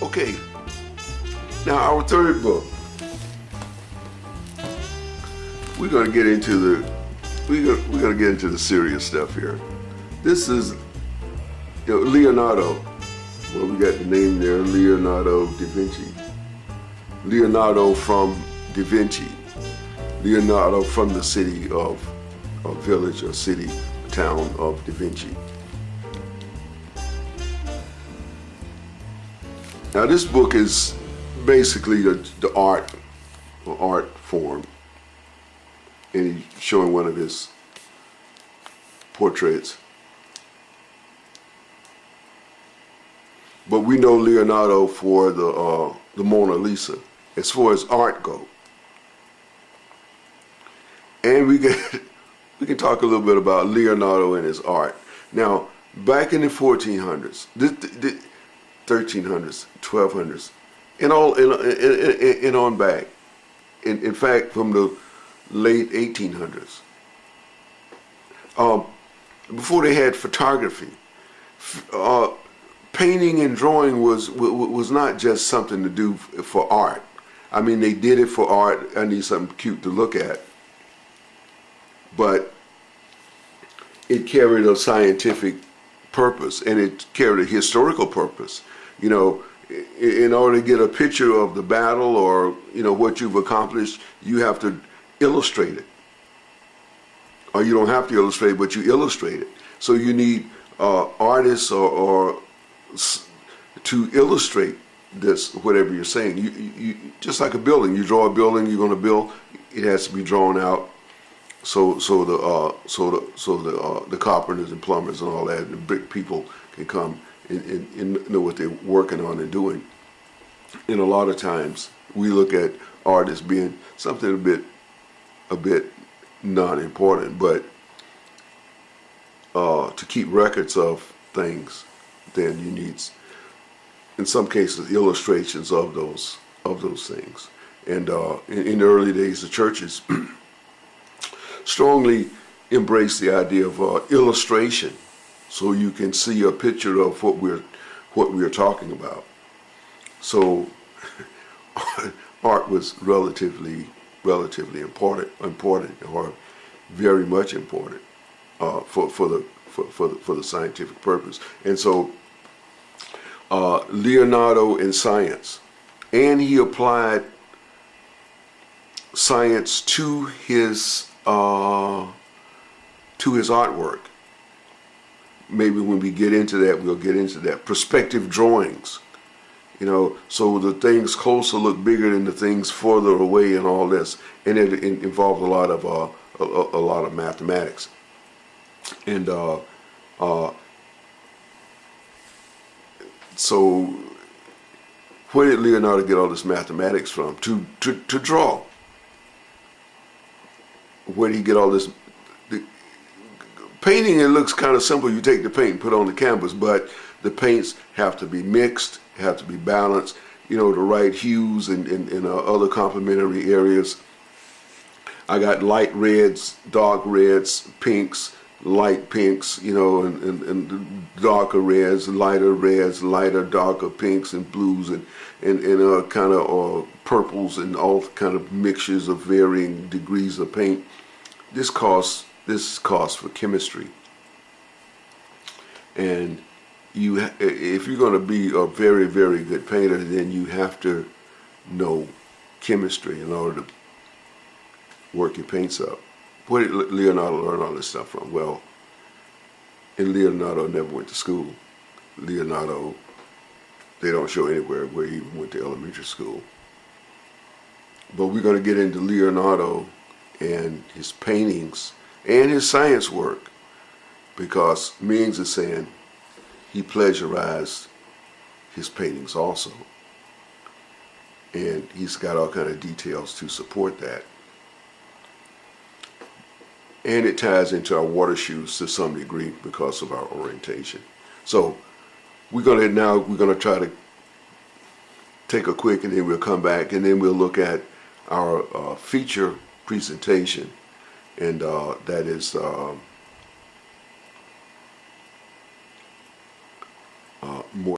Okay, now our third book, we're gonna get into the serious stuff here. This is Leonardo. Well, we got the name there, Leonardo da Vinci. Leonardo from Da Vinci. Leonardo from the city of village or city, town of Da Vinci. Now this book is basically the art form, and he's showing one of his portraits. But we know Leonardo for the Mona Lisa, as far as art goes. And we can talk a little bit about Leonardo and his art. Now, back in the 1400s, 1300s, 1200s, and on back. In fact, from the late 1800s, before they had photography, painting and drawing was not just something to do for art. I mean, they did it for art. I need something cute to look at. But it carried a scientific purpose, and it carried a historical purpose. You know, in order to get a picture of the battle or, what you've accomplished, you have to illustrate it. Or you don't have to illustrate, but you illustrate it. So you need artists or to illustrate this, whatever you're saying. You just like a building. You draw a building you're going to build. It has to be drawn out. So the carpenters and plumbers and all that, and the brick people can come and know what they're working on and doing. And a lot of times we look at art as being something a bit non-important, but to keep records of things, then you need, in some cases, illustrations of those things. And in the early days, the churches strongly embraced the idea of illustration, so you can see a picture of what we're talking about. So art was relatively important, or very much important for the scientific purpose. And so Leonardo in science, and he applied science to his artwork. Maybe when we get into that, we'll get into that. Perspective drawings, so the things closer look bigger than the things further away, and all this, and it involved a lot of mathematics. And so where did Leonardo get all this mathematics from to draw? Where did he get all this? The painting, it looks kind of simple. You take the paint and put it on the canvas, but the paints have to be mixed, have to be balanced, the right hues and other complementary areas. I got light reds, dark reds, pinks, light pinks, and darker reds, lighter, darker pinks and blues, and kind of purples, and all kind of mixtures of varying degrees of paint. This costs for chemistry, and if you're going to be a very, very good painter, then you have to know chemistry in order to work your paints up. Where did Leonardo learn all this stuff from? Well, Leonardo never went to school. Leonardo, they don't show anywhere where he even went to elementary school. But we're going to get into Leonardo and his paintings and his science work, because Mings is saying he plagiarized his paintings also. And he's got all kind of details to support that. And it ties into our water shoes to some degree because of our orientation. So we're gonna try to take a quick, and then we'll come back, and then we'll look at our feature presentation, and that is